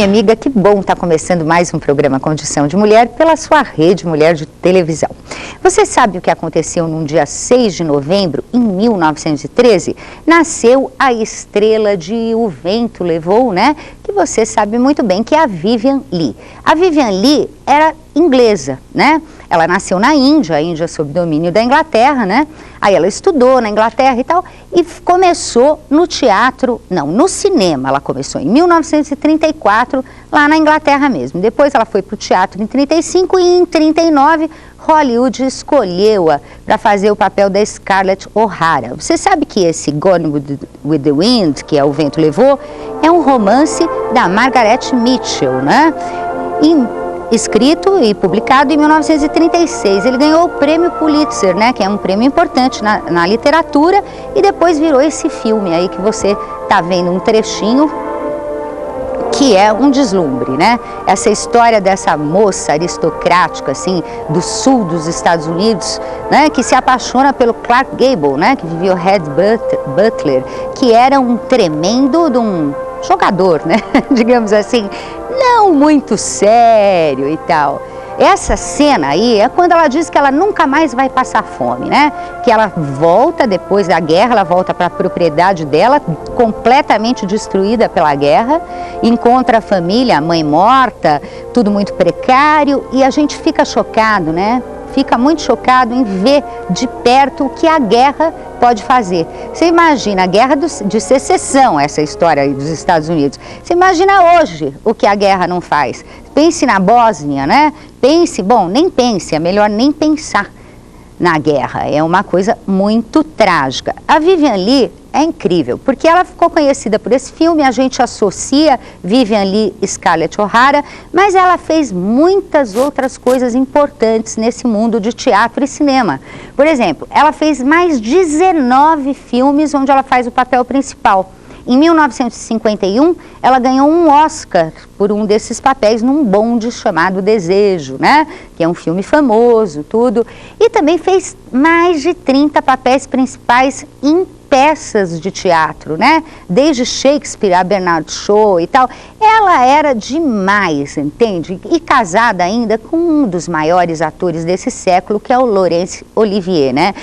minha amiga, que bom estar começando mais um programa Condição de Mulher pela sua rede Mulher de Televisão. Você sabe o que aconteceu num dia 6 de novembro, em 1913? Nasceu a estrela de O Vento Levou, né? Que você sabe muito bem que é a Vivian Leigh. A Vivian Leigh era inglesa, né? Ela nasceu na Índia, a Índia sob domínio da Inglaterra, né? Aí ela estudou na Inglaterra e tal, e começou no teatro, não, no cinema. Ela começou em 1934, lá na Inglaterra mesmo. Depois ela foi para o teatro em 35 e em 39, Hollywood escolheu-a para fazer o papel da Scarlett O'Hara. Você sabe que esse Gone with the Wind, que é O Vento Levou, é um romance da Margaret Mitchell, né? Escrito e publicado em 1936. Ele ganhou o prêmio Pulitzer, né, que é um prêmio importante na literatura, e depois virou esse filme aí que você está vendo um trechinho, que é um deslumbre, né? Essa história dessa moça aristocrática, assim, do sul dos Estados Unidos, né, que se apaixona pelo Clark Gable, né, que vivia o Red Butler, que era um tremendo de um jogador, né, digamos assim, não muito sério e tal. Essa cena aí é quando ela diz que ela nunca mais vai passar fome, né? Que ela volta depois da guerra, ela volta para a propriedade dela, completamente destruída pela guerra, encontra a família, a mãe morta, tudo muito precário, e a gente fica chocado, né? Fica muito chocado em ver de perto o que a guerra pode fazer. Você imagina a guerra de secessão, essa história aí dos Estados Unidos. Você imagina hoje o que a guerra não faz. Pense na Bósnia, né? Pense, bom, nem pense, é melhor nem pensar na guerra. É uma coisa muito trágica. A Vivian Leigh é incrível, porque ela ficou conhecida por esse filme, a gente associa Vivian Leigh e Scarlett O'Hara, mas ela fez muitas outras coisas importantes nesse mundo de teatro e cinema. Por exemplo, ela fez mais 19 filmes onde ela faz o papel principal. Em 1951, ela ganhou um Oscar por um desses papéis num bonde chamado Desejo, né? Que é um filme famoso, tudo. E também fez mais de 30 papéis principais em peças de teatro, né? Desde Shakespeare a Bernard Shaw e tal. Ela era demais, entende? E casada ainda com um dos maiores atores desse século, que é o Laurence Olivier, né?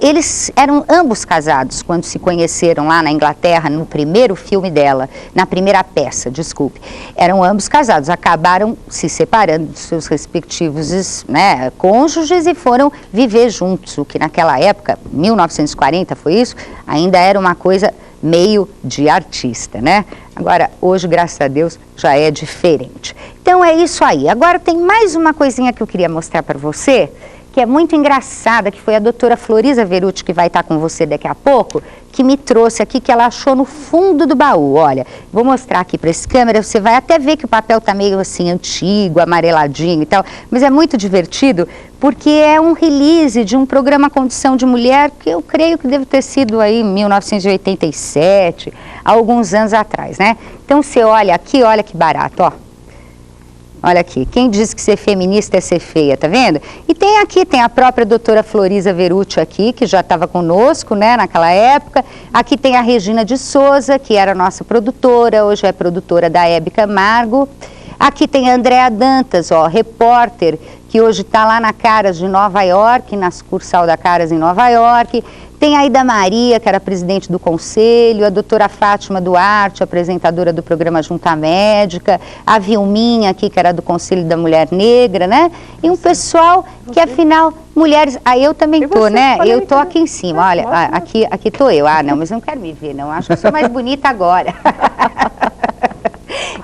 Eles eram ambos casados quando se conheceram lá na Inglaterra, no primeiro filme dela, na primeira peça, desculpe. Eram ambos casados, acabaram se separando dos seus respectivos, né, cônjuges e foram viver juntos, o que naquela época, 1940 foi isso, ainda era uma coisa meio de artista, né? Agora, hoje, graças a Deus, já é diferente. Então é isso aí. Agora tem mais uma coisinha que eu queria mostrar para você, que é muito engraçada, que foi a doutora Florisa Verucci, que vai estar com você daqui a pouco, que me trouxe aqui, que ela achou no fundo do baú. Olha, vou mostrar aqui para esse câmera, você vai até ver que o papel está meio assim, antigo, amareladinho e tal, mas é muito divertido, porque é um release de um programa Condição de Mulher, que eu creio que deve ter sido aí em 1987, há alguns anos atrás, né? Então você olha aqui, olha que barato, ó. Olha aqui, quem diz que ser feminista é ser feia, tá vendo? E tem aqui, tem a própria doutora Florisa Verucci aqui, que já estava conosco, né, naquela época. Aqui tem a Regina de Souza, que era nossa produtora, hoje é produtora da Hebe Camargo. Aqui tem a Andréa Dantas, ó, repórter, que hoje está lá na Caras de Nova York, na sucursal da Caras em Nova York. Tem a Aida Maria, que era presidente do conselho, a doutora Fátima Duarte, apresentadora do programa Junta Médica, a Vilminha aqui, que era do Conselho da Mulher Negra, né? E um pessoal que, afinal, mulheres... Aí eu também tô, né? Eu tô aqui em cima, olha, aqui tô eu. Ah, não, mas não quero me ver, não, acho que eu sou mais bonita agora.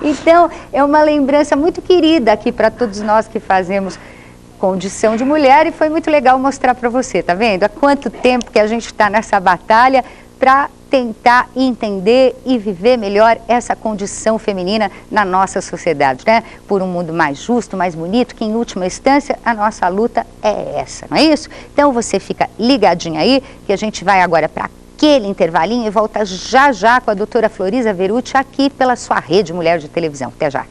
Então, é uma lembrança muito querida aqui para todos nós que fazemos Condição de Mulher, e foi muito legal mostrar para você, tá vendo? Há quanto tempo que a gente está nessa batalha para tentar entender e viver melhor essa condição feminina na nossa sociedade, né? Por um mundo mais justo, mais bonito, que em última instância a nossa luta é essa, não é isso? Então você fica ligadinho aí, que a gente vai agora para aquele intervalinho e volta já já com a doutora Florisa Verucci aqui pela sua rede Mulher de Televisão. Até já.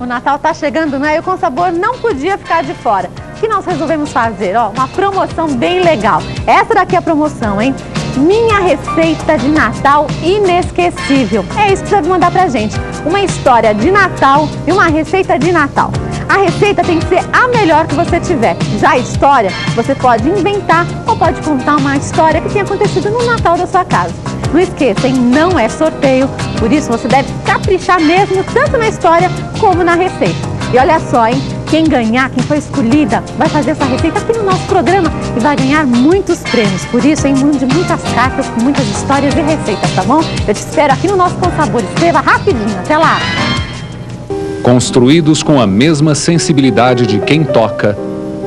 O Natal tá chegando, né? E o Com Sabor não podia ficar de fora. O que nós resolvemos fazer? Ó, uma promoção bem legal. Essa daqui é a promoção, hein? minha receita de Natal inesquecível. É isso que você deve mandar pra gente. Uma história de Natal e uma receita de Natal. A receita tem que ser a melhor que você tiver. Já a história, você pode inventar ou pode contar uma história que tenha acontecido no Natal da sua casa. Não esqueça, hein? Não é sorteio, por isso você deve caprichar mesmo, tanto na história como na receita. E olha só, hein? Quem ganhar, quem for escolhida, vai fazer essa receita aqui no nosso programa e vai ganhar muitos prêmios. Por isso, hein? Mande muitas cartas com muitas histórias e receitas, tá bom? Eu te espero aqui no nosso Com Sabor. Escreva rapidinho. Até lá! Construídos com a mesma sensibilidade de quem toca,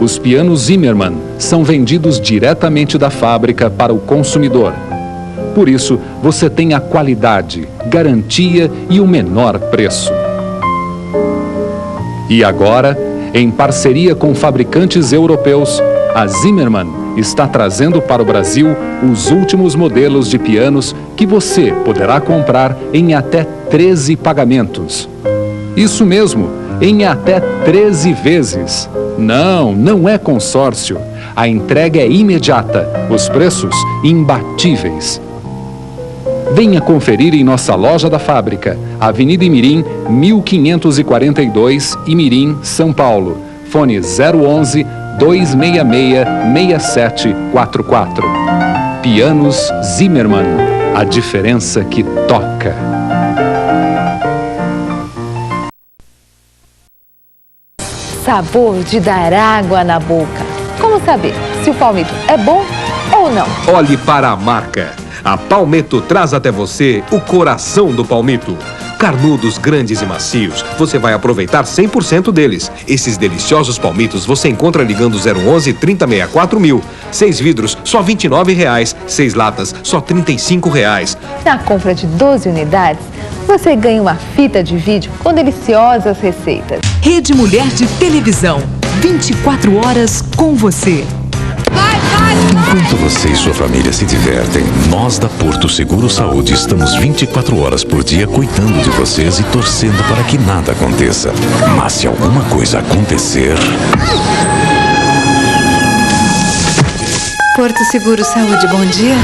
os pianos Zimmermann são vendidos diretamente da fábrica para o consumidor. Por isso, você tem a qualidade, garantia e o menor preço. E agora, em parceria com fabricantes europeus, a Zimmermann está trazendo para o Brasil os últimos modelos de pianos que você poderá comprar em até 13 pagamentos. Isso mesmo, em até 13 vezes. Não é consórcio. A entrega é imediata, os preços imbatíveis. Venha conferir em nossa loja da fábrica, Avenida Imirim, 1542, Imirim, São Paulo. Fone 011 266 6744. Pianos Zimmermann, a diferença que toca. Sabor de dar água na boca. Como saber se o palmito é bom ou não? Olhe para a marca. A Palmetto traz até você o coração do palmito. Carnudos, grandes e macios, você vai aproveitar 100% deles. Esses deliciosos palmitos você encontra ligando 011 3064 1000. 6 vidros, só R$ 29,00. 6 latas, só R$ 35,00. Na compra de 12 unidades, você ganha uma fita de vídeo com deliciosas receitas. Rede Mulher de Televisão. 24 horas com você. Enquanto você e sua família se divertem, nós da Porto Seguro Saúde estamos 24 horas por dia cuidando de vocês e torcendo para que nada aconteça. Mas se alguma coisa acontecer... Porto Seguro Saúde, bom dia.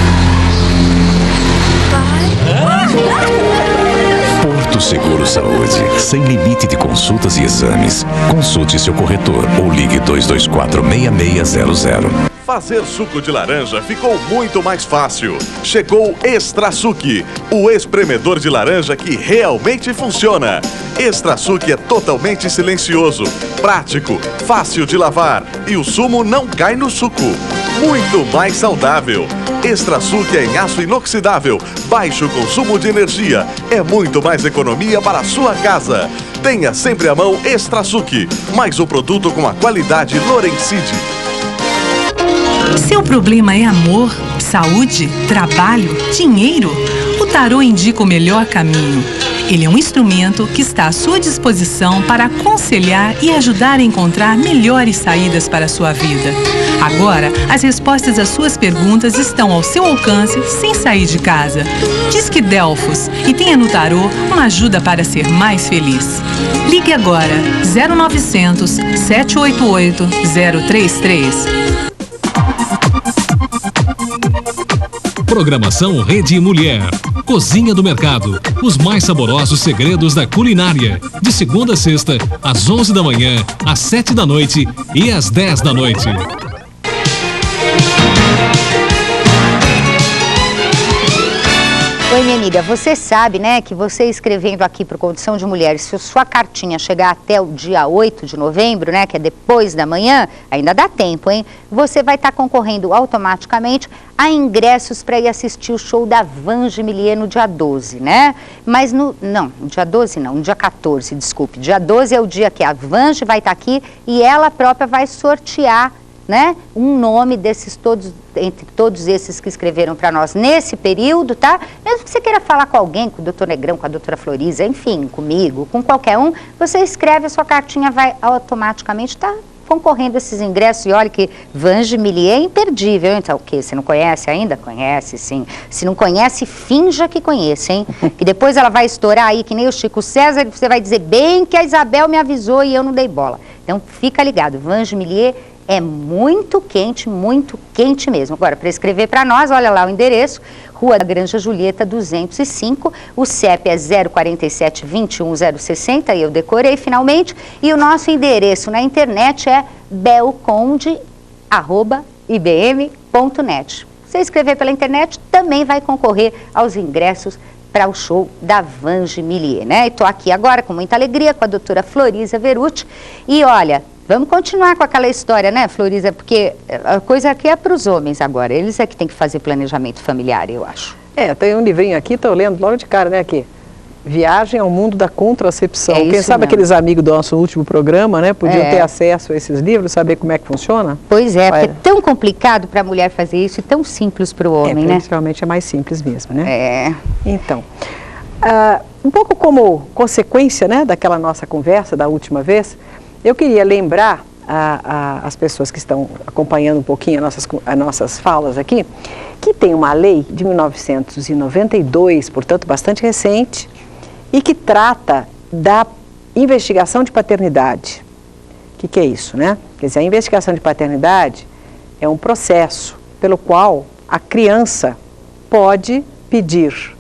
Porto Seguro Saúde, sem limite de consultas e exames. Consulte seu corretor ou ligue 224-6600. Fazer suco de laranja ficou muito mais fácil. Chegou Extra Suc, o espremedor de laranja que realmente funciona. Extra Suc é totalmente silencioso, prático, fácil de lavar e o sumo não cai no suco. Muito mais saudável. Extra Suc é em aço inoxidável, baixo consumo de energia, é muito mais economia para a sua casa. Tenha sempre à mão Extra Suc, mais um produto com a qualidade Lorenzide. Seu problema é amor, saúde, trabalho, dinheiro? O tarô indica o melhor caminho. Ele é um instrumento que está à sua disposição para aconselhar e ajudar a encontrar melhores saídas para a sua vida. Agora, as respostas às suas perguntas estão ao seu alcance sem sair de casa. Disque Delfos e tenha no tarô uma ajuda para ser mais feliz. Ligue agora 0900 788 033. Programação Rede Mulher. Cozinha do Mercado. Os mais saborosos segredos da culinária. De segunda a sexta, às 11 da manhã, às 7 da noite e às 10 da noite. Oi, minha amiga, você sabe, né, que você escrevendo aqui para o Condição de Mulher, se a sua cartinha chegar até o dia 8 de novembro, né, que é depois da manhã, ainda dá tempo, hein? Você vai estar concorrendo automaticamente a ingressos para ir assistir o show da Vange Millier no dia 12, né? Mas no dia 12 não, no dia 14, desculpe. Dia 12 é o dia que a Vange vai estar aqui e ela própria vai sortear, né, um nome desses todos, entre todos esses que escreveram para nós nesse período, tá? Mesmo que você queira falar com alguém, com o doutor Negrão, com a doutora Florisa, enfim, comigo, com qualquer um, você escreve, a sua cartinha vai automaticamente estar concorrendo a esses ingressos. E olha que Vange Millier é imperdível, então o quê? Você não conhece ainda? Conhece, sim. Se não conhece, finja que conhece, hein? Que depois ela vai estourar aí, que nem o Chico César, você vai dizer bem que a Isabel me avisou e eu não dei bola. Então fica ligado, Vange Millier É muito quente mesmo. Agora, para escrever para nós, olha lá o endereço, Rua da Granja Julieta 205, o CEP é 047 21 060, e eu decorei finalmente, e o nosso endereço na internet é belconde@ibm.net. Se escrever pela internet, também vai concorrer aos ingressos para o show da Vange Millier, né? E tô aqui agora com muita alegria com a doutora Florisa Verucci. E olha, vamos continuar com aquela história, né, Florisa? Porque a coisa aqui é para os homens agora. Eles é que tem que fazer planejamento familiar, eu acho. Tem um livrinho aqui, estou lendo logo de cara, né, aqui. Viagem ao mundo da contracepção. Quem sabe mesmo. Aqueles amigos do nosso último programa, né, podiam ter acesso a esses livros, saber como é que funciona? Pois é, porque é tão complicado para a mulher fazer isso e tão simples para o homem, né? Realmente é mais simples mesmo, né? Então, um pouco como consequência, né, daquela nossa conversa da última vez, eu queria lembrar as pessoas que estão acompanhando um pouquinho as nossas falas aqui, que tem uma lei de 1992, portanto bastante recente, e que trata da investigação de paternidade. O que é isso, né? Quer dizer, a investigação de paternidade é um processo pelo qual a criança pode pedir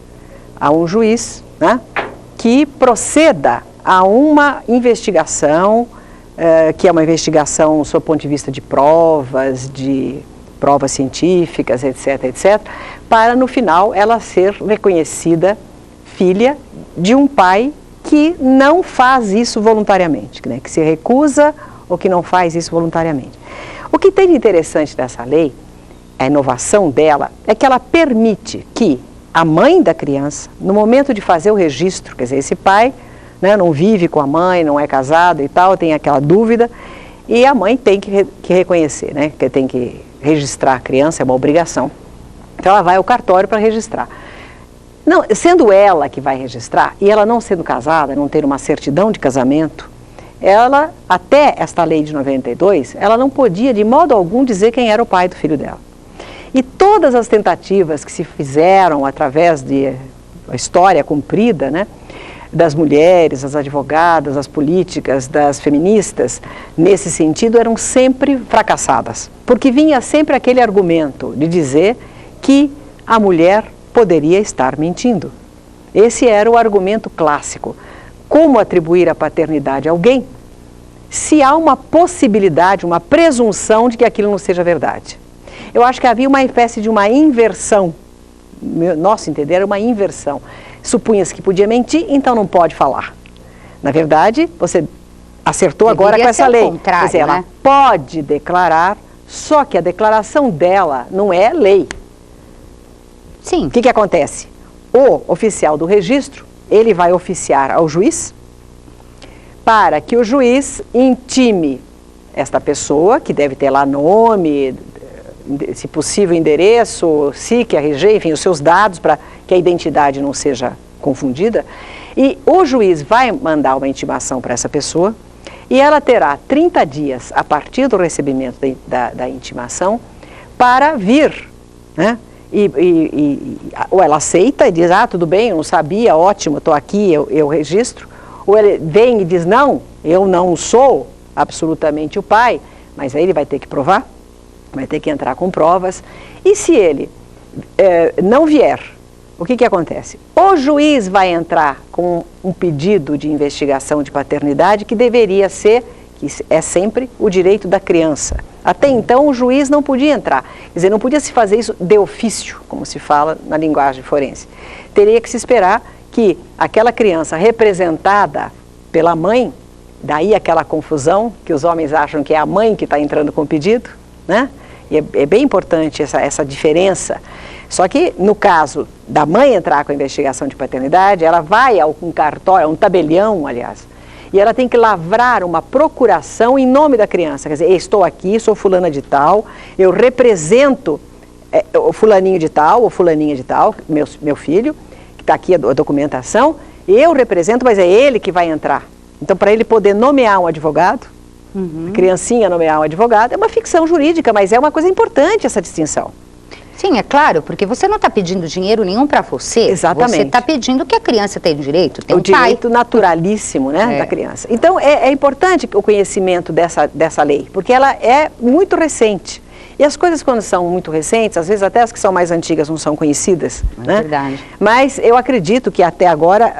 a um juiz, né, que proceda a uma investigação, que é uma investigação do seu ponto de vista de provas científicas, etc., etc., para no final ela ser reconhecida filha de um pai que não faz isso voluntariamente, né? Que se recusa ou que não faz isso voluntariamente. O que tem de interessante dessa lei, a inovação dela, é que ela permite que a mãe da criança, no momento de fazer o registro, quer dizer, esse pai, né, não vive com a mãe, não é casado e tal, tem aquela dúvida, e a mãe tem que reconhecer, né, que tem que registrar a criança, é uma obrigação. Então ela vai ao cartório para registrar. Não, sendo ela que vai registrar, e ela não sendo casada, não ter uma certidão de casamento, ela, até esta lei de 92, ela não podia de modo algum dizer quem era o pai do filho dela. E todas as tentativas que se fizeram através de a história cumprida, né, das mulheres, das advogadas, das políticas, das feministas, nesse sentido, eram sempre fracassadas. Porque vinha sempre aquele argumento de dizer que a mulher poderia estar mentindo. Esse era o argumento clássico. Como atribuir a paternidade a alguém se há uma possibilidade, uma presunção de que aquilo não seja verdade? Eu acho que havia uma espécie de uma inversão. Nosso entender era uma inversão. Supunha-se que podia mentir, então não pode falar. Na verdade, você acertou agora com essa lei. Quer dizer, ela pode declarar, só que a declaração dela não é lei. Sim. O que acontece? O oficial do registro, ele vai oficiar ao juiz para que o juiz intime esta pessoa, que deve ter lá nome, se possível endereço, SIC, RG, enfim, os seus dados para que a identidade não seja confundida. E o juiz vai mandar uma intimação para essa pessoa e ela terá 30 dias a partir do recebimento da intimação para vir, né? Ou ela aceita e diz, tudo bem, eu não sabia, ótimo, estou aqui, eu registro. Ou ele vem e diz, não, eu não sou absolutamente o pai, mas aí ele vai ter que provar, vai ter que entrar com provas. E se ele não vier, o que acontece? O juiz vai entrar com um pedido de investigação de paternidade que deveria ser, que é sempre o direito da criança. Até então o juiz não podia entrar, quer dizer, não podia se fazer isso de ofício, como se fala na linguagem forense. Teria que se esperar que aquela criança representada pela mãe, daí aquela confusão, que os homens acham que é a mãe que está entrando com o pedido, né? E é bem importante essa diferença. Só que no caso da mãe entrar com a investigação de paternidade, ela vai a um cartório, a um tabelião, aliás, e ela tem que lavrar uma procuração em nome da criança. Quer dizer, estou aqui, sou fulana de tal, eu represento o fulaninho de tal, ou fulaninha de tal, meu filho, que está aqui a documentação, eu represento, mas é ele que vai entrar. Então, para ele poder nomear um advogado, a criancinha nomear um advogado, é uma ficção jurídica, mas é uma coisa importante essa distinção. Sim, é claro, porque você não está pedindo dinheiro nenhum para você. Exatamente. Você está pedindo que a criança tem direito, tem o direito naturalíssimo, né, da criança. Então, é importante o conhecimento dessa lei, porque ela é muito recente. E as coisas, quando são muito recentes, às vezes até as que são mais antigas não são conhecidas, né? Verdade. Mas eu acredito que até agora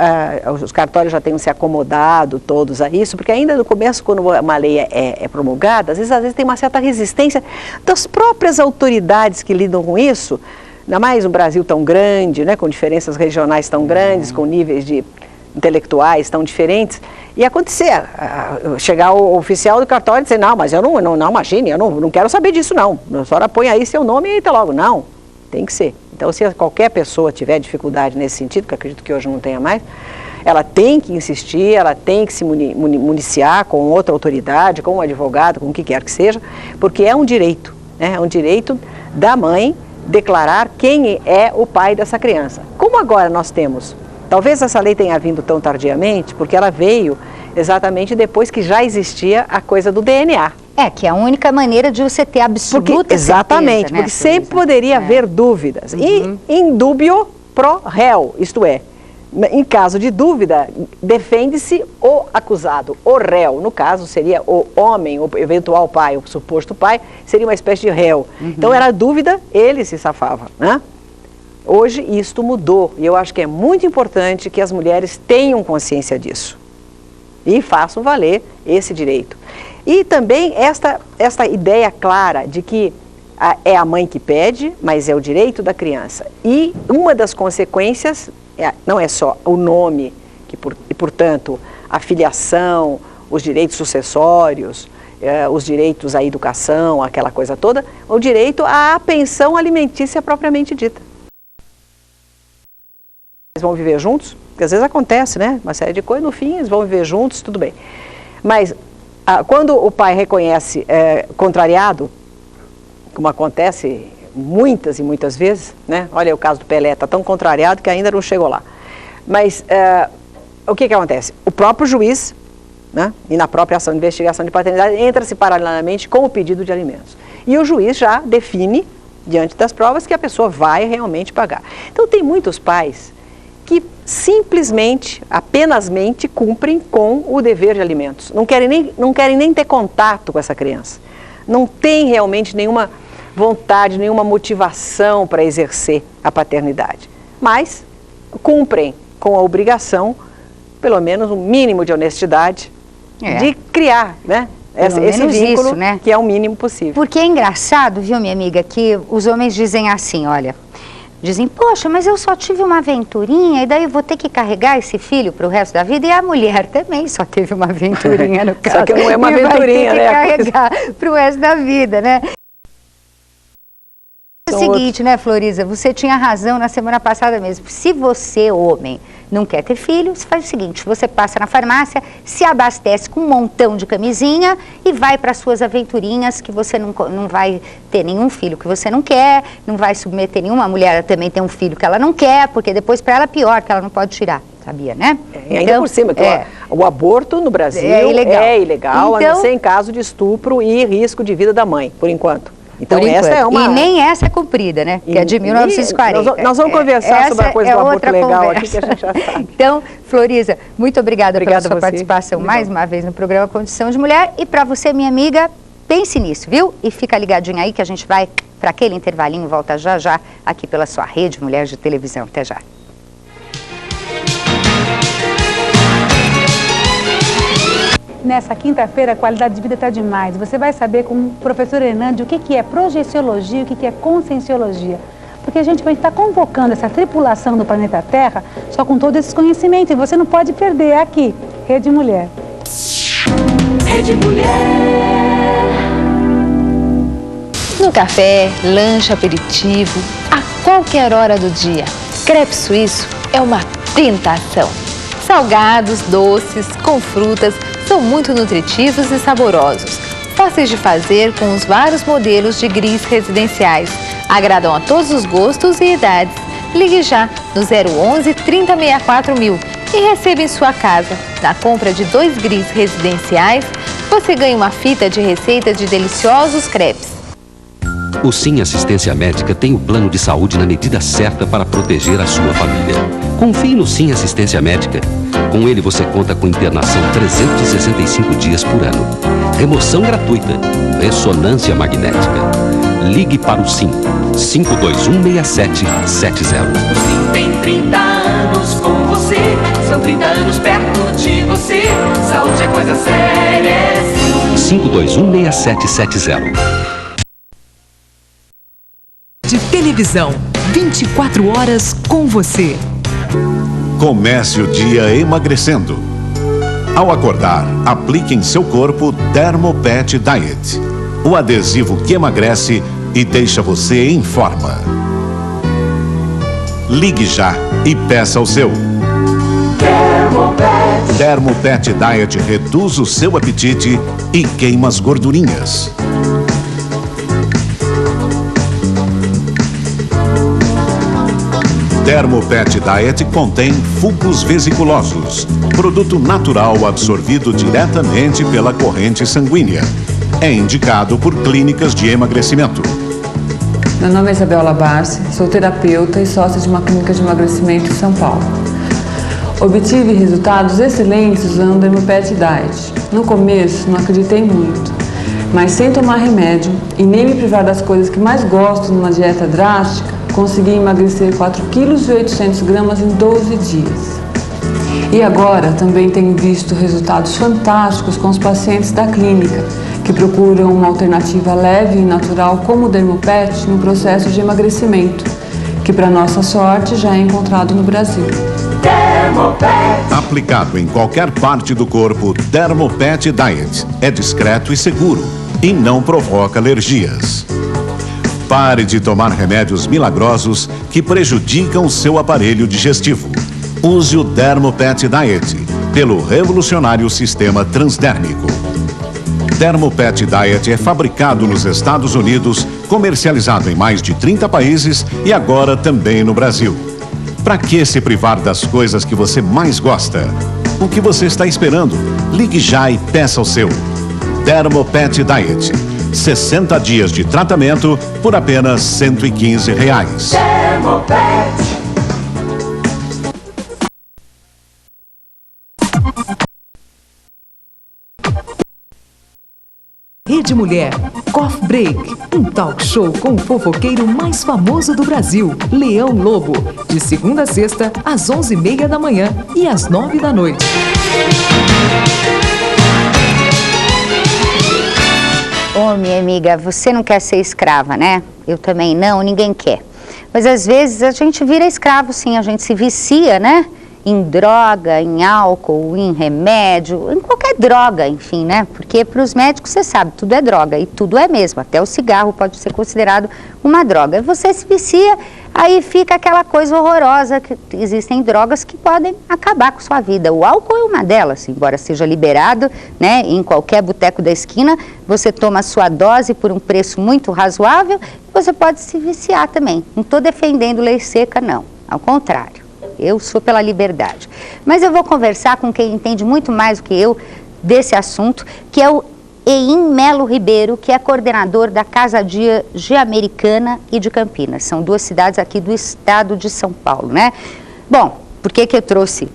os cartórios já tenham se acomodado todos a isso, porque ainda no começo, quando uma lei é promulgada, às vezes tem uma certa resistência das próprias autoridades que lidam com isso, ainda mais um Brasil tão grande, né, com diferenças regionais tão grandes, com níveis de intelectuais tão diferentes, e acontecer, chegar o oficial do cartório e dizer, não, mas eu não imagine, eu não quero saber disso não, a senhora põe aí seu nome e eita logo, não, tem que ser. Então, se qualquer pessoa tiver dificuldade nesse sentido, que eu acredito que hoje não tenha mais, ela tem que insistir, ela tem que se municiar com outra autoridade, com um advogado, com o que quer que seja, porque é um direito, né? É um direito da mãe declarar quem é o pai dessa criança. Como agora nós temos, talvez essa lei tenha vindo tão tardiamente, porque ela veio exatamente depois que já existia a coisa do DNA. Que é a única maneira de você ter absoluta exatamente, certeza, né, porque sempre poderia haver dúvidas. E in dubio pro réu, isto é, em caso de dúvida, defende-se o acusado, o réu. No caso, seria o homem, o eventual pai, o suposto pai, seria uma espécie de réu. Então, era dúvida, ele se safava, né? Hoje isto mudou e eu acho que é muito importante que as mulheres tenham consciência disso e façam valer esse direito. E também esta ideia clara de que é a mãe que pede, mas é o direito da criança. E uma das consequências não é só o nome, e portanto a filiação, os direitos sucessórios, os direitos à educação, aquela coisa toda, o direito à pensão alimentícia propriamente dita. Eles vão viver juntos, porque às vezes acontece, né? Uma série de coisas, no fim eles vão viver juntos, tudo bem. Mas quando o pai reconhece contrariado, como acontece muitas e muitas vezes, né? Olha o caso do Pelé, está tão contrariado que ainda não chegou lá. Mas o que acontece? O próprio juiz, né? E na própria ação de investigação de paternidade, entra-se paralelamente com o pedido de alimentos. E o juiz já define, diante das provas, que a pessoa vai realmente pagar. Então tem muitos pais que simplesmente, apenasmente, cumprem com o dever de alimentos. Não querem nem ter contato com essa criança. Não tem realmente nenhuma vontade, nenhuma motivação para exercer a paternidade. Mas cumprem com a obrigação, pelo menos um mínimo de honestidade, de criar, né? Esse vínculo, isso, né? Que é o mínimo possível. Porque é engraçado, viu, minha amiga, que os homens dizem assim, olha... Dizem, poxa, mas eu só tive uma aventurinha e daí eu vou ter que carregar esse filho para o resto da vida. E a mulher também só teve uma aventurinha no caso. Só que não é uma aventurinha, né? Vai ter que carregar para o resto da vida, né? É o seguinte, né, Floriza? Você tinha razão na semana passada mesmo. Se você, homem, não quer ter filho, você faz o seguinte, você passa na farmácia, se abastece com um montão de camisinha e vai para as suas aventurinhas, que você não vai ter nenhum filho que você não quer, não vai submeter nenhuma mulher a também ter um filho que ela não quer, porque depois para ela é pior, que ela não pode tirar, sabia, né? E ainda por cima, o aborto no Brasil é ilegal, a não ser em caso de estupro e risco de vida da mãe, por enquanto. Então, essa é uma... E nem essa é cumprida, né? Que é de 1940. Nós vamos conversar sobre a coisa do aborto legal aqui, que a gente já sabe. Então, Floriza, muito obrigada pela sua participação mais uma vez no programa Condição de Mulher. E para você, minha amiga, pense nisso, viu? E fica ligadinho aí que a gente vai para aquele intervalinho, volta já já aqui pela sua rede Mulher de Televisão. Até já. Nessa quinta-feira, a qualidade de vida está demais. Você vai saber com o professor Hernandes o que é projeciologia e o que é conscienciologia. Porque a gente vai estar convocando essa tripulação do planeta Terra só com todos esses conhecimentos. E você não pode perder aqui, Rede Mulher. Rede Mulher. No café, lanche, aperitivo, a qualquer hora do dia. Crepe suíço é uma tentação. Salgados, doces, com frutas, são muito nutritivos e saborosos. Fáceis de fazer com os vários modelos de gris residenciais. Agradam a todos os gostos e idades. Ligue já no 011 3064 1000 e receba em sua casa. Na compra de 2 gris residenciais, você ganha uma fita de receitas de deliciosos crepes. O Sim Assistência Médica tem o plano de saúde na medida certa para proteger a sua família. Confie no Sim Assistência Médica. Com ele você conta com internação 365 dias por ano. Remoção gratuita. Ressonância magnética. Ligue para o Sim. 521-6770. O Sim tem 30 anos com você. São 30 anos perto de você. Saúde é coisa séria, sim. 521-6770. De televisão, 24 horas com você. Comece o dia emagrecendo. Ao acordar, aplique em seu corpo Dermopet Diet, o adesivo que emagrece e deixa você em forma. Ligue já e peça o seu. Dermopet Diet reduz o seu apetite e queima as gordurinhas. Dermopet Diet contém fungos vesiculosos, produto natural absorvido diretamente pela corrente sanguínea. É indicado por clínicas de emagrecimento. Meu nome é Isabela Barsi, sou terapeuta e sócia de uma clínica de emagrecimento em São Paulo. Obtive resultados excelentes usando o Dermopet Diet. No começo, não acreditei muito, mas sem tomar remédio e nem me privar das coisas que mais gosto numa dieta drástica, consegui emagrecer 4,8 kg em 12 dias. E agora também tenho visto resultados fantásticos com os pacientes da clínica, que procuram uma alternativa leve e natural como o Dermopet no processo de emagrecimento, que para nossa sorte já é encontrado no Brasil. Aplicado em qualquer parte do corpo, Dermopet Diet é discreto e seguro e não provoca alergias. Pare de tomar remédios milagrosos que prejudicam seu aparelho digestivo. Use o Dermopet Diet pelo revolucionário sistema transdérmico. Dermopet Diet é fabricado nos Estados Unidos, comercializado em mais de 30 países e agora também no Brasil. Para que se privar das coisas que você mais gosta? O que você está esperando? Ligue já e peça o seu. Dermopet Diet. 60 dias de tratamento por apenas R$ 115. Rede Mulher, Coffee Break, um talk show com o fofoqueiro mais famoso do Brasil, Leão Lobo, de segunda a sexta, às 11h30 da manhã e às 9 da noite. Ô, minha amiga, você não quer ser escrava, né? Eu também não, ninguém quer. Mas às vezes a gente vira escravo, sim, a gente se vicia, né? Em droga, em álcool, em remédio, em qualquer droga, enfim, né? Porque para os médicos, você sabe, tudo é droga e tudo é mesmo. Até o cigarro pode ser considerado uma droga. Você se vicia, aí fica aquela coisa horrorosa, que existem drogas que podem acabar com sua vida. O álcool é uma delas, embora seja liberado, né? Em qualquer boteco da esquina, você toma a sua dose por um preço muito razoável, você pode se viciar também. Não estou defendendo lei seca, não. Ao contrário. Eu sou pela liberdade. Mas eu vou conversar com quem entende muito mais do que eu desse assunto, que é o Eim Melo Ribeiro, que é coordenador da Casa Dia de Americana e de Campinas. São duas cidades aqui do estado de São Paulo, né? Bom, por que eu trouxe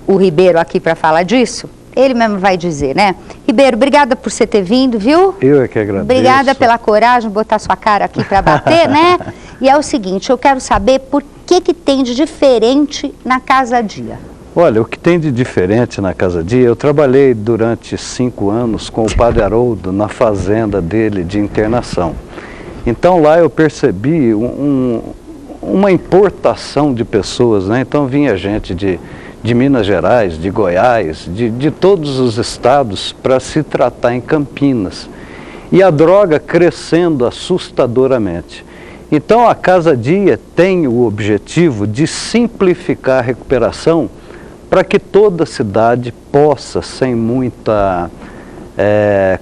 o Ribeiro aqui para falar disso? Ele mesmo vai dizer, né? Ribeiro, obrigada por você ter vindo, viu? Eu é que agradeço. Obrigada pela coragem de botar sua cara aqui para bater, né? E é o seguinte, eu quero saber por que tem de diferente na Casa Dia. Olha, o que tem de diferente na Casa Dia, eu trabalhei durante 5 anos com o Padre Haroldo na fazenda dele de internação. Então lá eu percebi uma importação de pessoas, né? Então vinha gente de Minas Gerais, de Goiás, de todos os estados para se tratar em Campinas. E a droga crescendo assustadoramente. Então a Casa Dia tem o objetivo de simplificar a recuperação para que toda a cidade possa, sem muita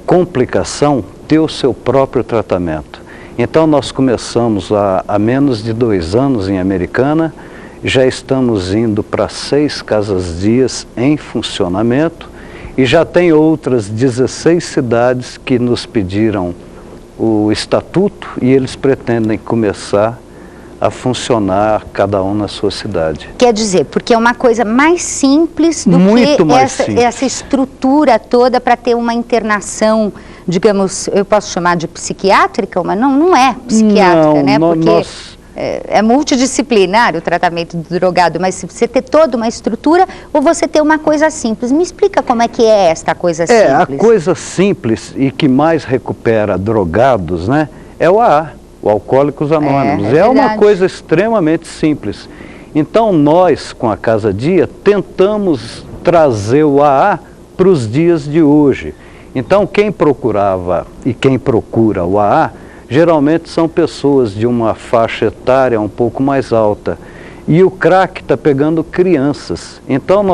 complicação, ter o seu próprio tratamento. Então nós começamos há menos de 2 anos em Americana, já estamos indo para 6 casas-dias em funcionamento e já tem outras 16 cidades que nos pediram o estatuto e eles pretendem começar a funcionar cada um na sua cidade. Quer dizer, porque é uma coisa mais simples do Muito que mais simples. essa estrutura toda para ter uma internação, digamos, eu posso chamar de psiquiátrica, mas não é psiquiátrica, Não, né? Porque é multidisciplinar o tratamento do drogado, mas se você ter toda uma estrutura ou você ter uma coisa simples. Me explica como é que é esta coisa simples. A coisa simples e que mais recupera drogados, né, é o AA, o Alcoólicos Anônimos. É uma coisa extremamente simples. Então nós, com a Casa Dia, tentamos trazer o AA para os dias de hoje. Então quem procurava e quem procura o AA, geralmente são pessoas de uma faixa etária um pouco mais alta. E o crack está pegando crianças. Então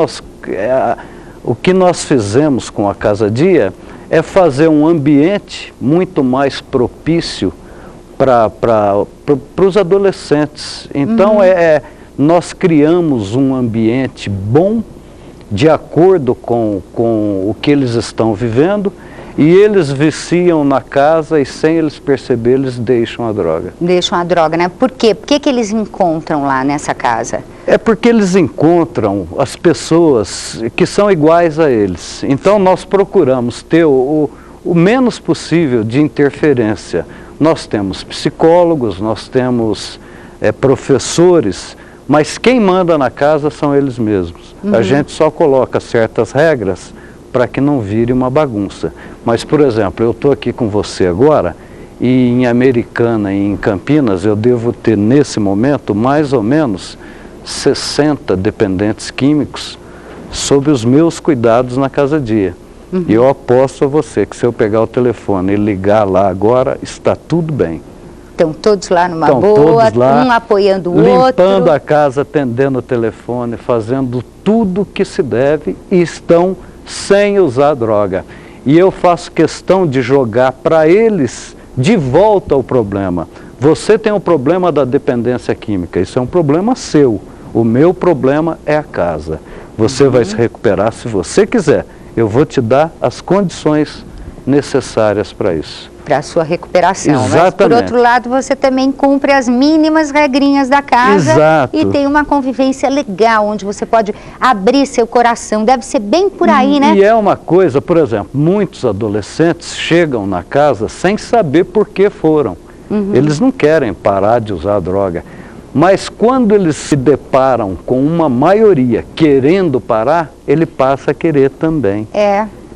o que nós fizemos com a Casa Dia é fazer um ambiente muito mais propício para os adolescentes. Então nós criamos um ambiente bom, de acordo com o que eles estão vivendo, e eles viciam na casa e sem eles perceber, eles deixam a droga. Deixam a droga, né? Por quê? Por que eles encontram lá nessa casa? É porque eles encontram as pessoas que são iguais a eles. Então nós procuramos ter o menos possível de interferência. Nós temos psicólogos, nós temos professores, mas quem manda na casa são eles mesmos. A gente só coloca certas regras para que não vire uma bagunça. Mas, por exemplo, eu estou aqui com você agora e em Americana e em Campinas eu devo ter nesse momento mais ou menos 60 dependentes químicos sob os meus cuidados na Casa Dia. E eu aposto a você que se eu pegar o telefone e ligar lá agora, está tudo bem. Estão todos lá numa boa, um apoiando o outro. Limpando a casa, atendendo o telefone, fazendo tudo o que se deve e estão sem usar droga. E eu faço questão de jogar para eles de volta o problema. Você tem o problema da dependência química, isso é um problema seu. O meu problema é a casa. Você vai se recuperar se você quiser. Eu vou te dar as condições necessárias para isso. Para a sua recuperação. Exatamente. Mas, por outro lado, você também cumpre as mínimas regrinhas da casa. Exato. E tem uma convivência legal, onde você pode abrir seu coração. Deve ser bem por aí, né? E é uma coisa, por exemplo, muitos adolescentes chegam na casa sem saber por que foram. Eles não querem parar de usar droga. Mas quando eles se deparam com uma maioria querendo parar, ele passa a querer também.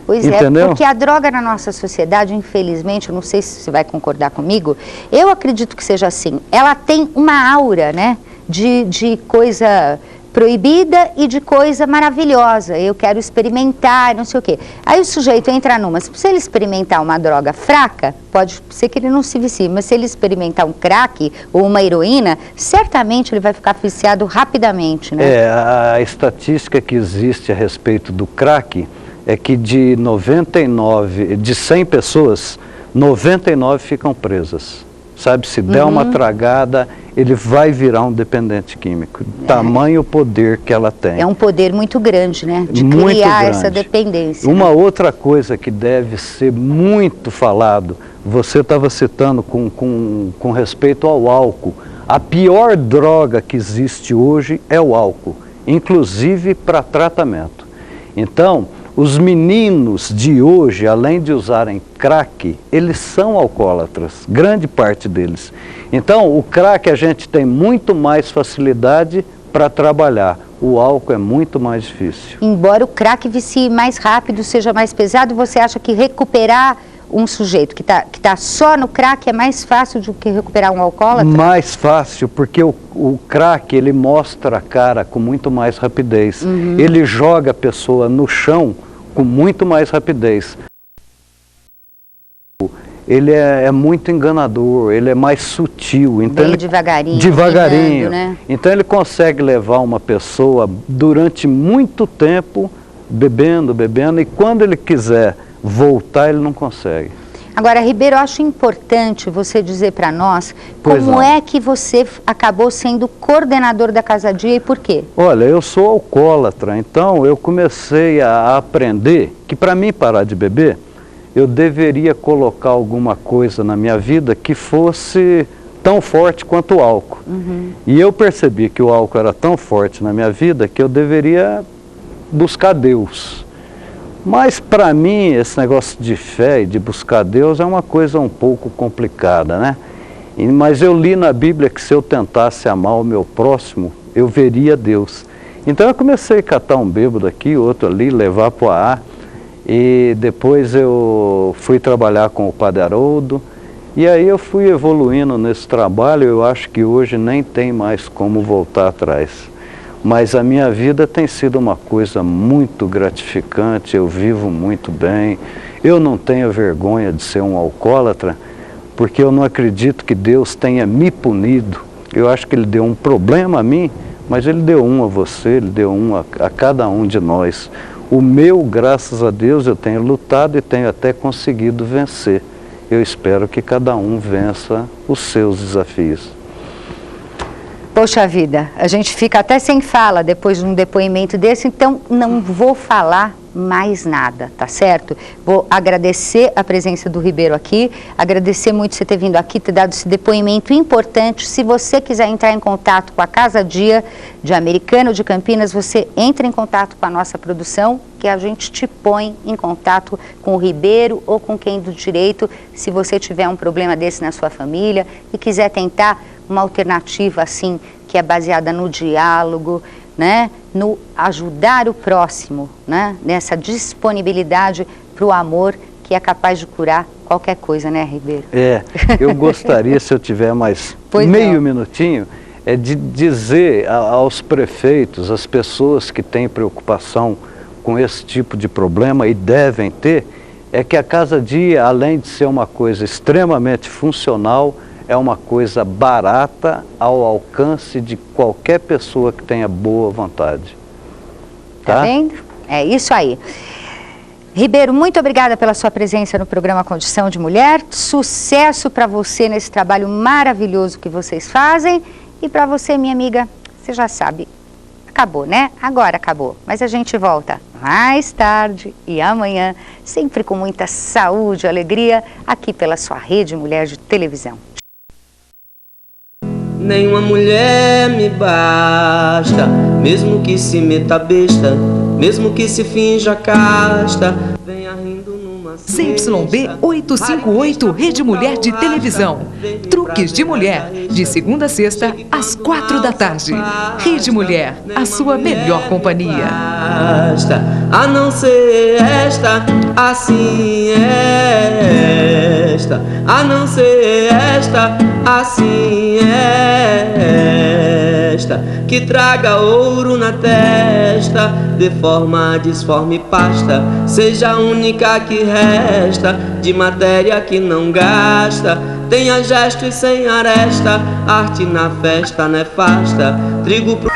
Pois Entendeu? É, porque a droga na nossa sociedade, infelizmente, eu não sei se você vai concordar comigo, eu acredito que seja assim, ela tem uma aura, né, de coisa proibida e de coisa maravilhosa, eu quero experimentar, não sei o quê. Aí o sujeito entra numa, se ele experimentar uma droga fraca, pode ser que ele não se vicie, mas se ele experimentar um crack ou uma heroína, certamente ele vai ficar viciado rapidamente, né? A estatística que existe a respeito do crack é que de 100 pessoas, 99 ficam presas. Sabe, se der uma tragada, ele vai virar um dependente químico. Tamanho poder que ela tem. É um poder muito grande, né? De muito criar grande. Essa dependência. Uma outra coisa que deve ser muito falado, você estava citando com respeito ao álcool. A pior droga que existe hoje é o álcool, inclusive para tratamento. Então, os meninos de hoje, além de usarem crack, eles são alcoólatras, grande parte deles. Então, o crack a gente tem muito mais facilidade para trabalhar. O álcool é muito mais difícil. Embora o crack vicie mais rápido, seja mais pesado, você acha que recuperar um sujeito que tá só no crack é mais fácil do que recuperar um alcoólatra? Mais fácil, porque o crack, ele mostra a cara com muito mais rapidez. Ele joga a pessoa no chão com muito mais rapidez. Ele é muito enganador, ele é mais sutil. Então Bem devagarinho. Devagarinho. Minando, né? Então ele consegue levar uma pessoa durante muito tempo bebendo, e quando ele quiser voltar, ele não consegue. Agora, Ribeiro, eu acho importante você dizer para nós Pois como não. é que você acabou sendo coordenador da Casa Dia e por quê? Olha, eu sou alcoólatra, então eu comecei a aprender que para mim parar de beber, eu deveria colocar alguma coisa na minha vida que fosse tão forte quanto o álcool. E eu percebi que o álcool era tão forte na minha vida que eu deveria buscar Deus. Mas para mim, esse negócio de fé e de buscar Deus é uma coisa um pouco complicada, né? Mas eu li na Bíblia que se eu tentasse amar o meu próximo, eu veria Deus. Então eu comecei a catar um bêbado aqui, outro ali, levar para o AA. E depois eu fui trabalhar com o Padre Haroldo. E aí eu fui evoluindo nesse trabalho. Eu acho que hoje nem tem mais como voltar atrás. Mas a minha vida tem sido uma coisa muito gratificante. Eu vivo muito bem. Eu não tenho vergonha de ser um alcoólatra, porque eu não acredito que Deus tenha me punido. Eu acho que Ele deu um problema a mim, mas Ele deu um a você, Ele deu um a cada um de nós. O meu, graças a Deus, eu tenho lutado e tenho até conseguido vencer. Eu espero que cada um vença os seus desafios. Poxa vida, a gente fica até sem fala depois de um depoimento desse, então não vou falar mais nada, tá certo? Vou agradecer a presença do Ribeiro aqui, agradecer muito você ter vindo aqui, ter dado esse depoimento importante. Se você quiser entrar em contato com a Casa Dia de Americana de Campinas, você entra em contato com a nossa produção, que a gente te põe em contato com o Ribeiro ou com quem do direito, se você tiver um problema desse na sua família e quiser tentar uma alternativa assim, que é baseada no diálogo, né, no ajudar o próximo, né, nessa disponibilidade para o amor que é capaz de curar qualquer coisa, né, Ribeiro? Eu gostaria, se eu tiver mais meio minutinho, de dizer aos prefeitos, às pessoas que têm preocupação com esse tipo de problema e devem ter, é que a Casa Dia, além de ser uma coisa extremamente funcional, é uma coisa barata ao alcance de qualquer pessoa que tenha boa vontade. Tá vendo? É isso aí. Ribeiro, muito obrigada pela sua presença no programa Condição de Mulher. Sucesso para você nesse trabalho maravilhoso que vocês fazem. E para você, minha amiga, você já sabe, acabou, né? Agora acabou. Mas a gente volta mais tarde e amanhã, sempre com muita saúde e alegria, aqui pela sua Rede Mulher de Televisão. Nenhuma mulher me basta, mesmo que se meta besta, mesmo que se finja casta, venha rindo numa ZYB 858, Rede Mulher de Televisão. Truques de Mulher, de segunda a sexta, às 4 da tarde. Rede Mulher, a sua melhor companhia. A não ser esta, assim é esta. A não ser esta, assim é esta. Que traga ouro na testa, de forma disforme pasta, seja a única que resta, de matéria que não gasta. Tenha gesto e sem aresta, arte na festa nefasta, trigo pro...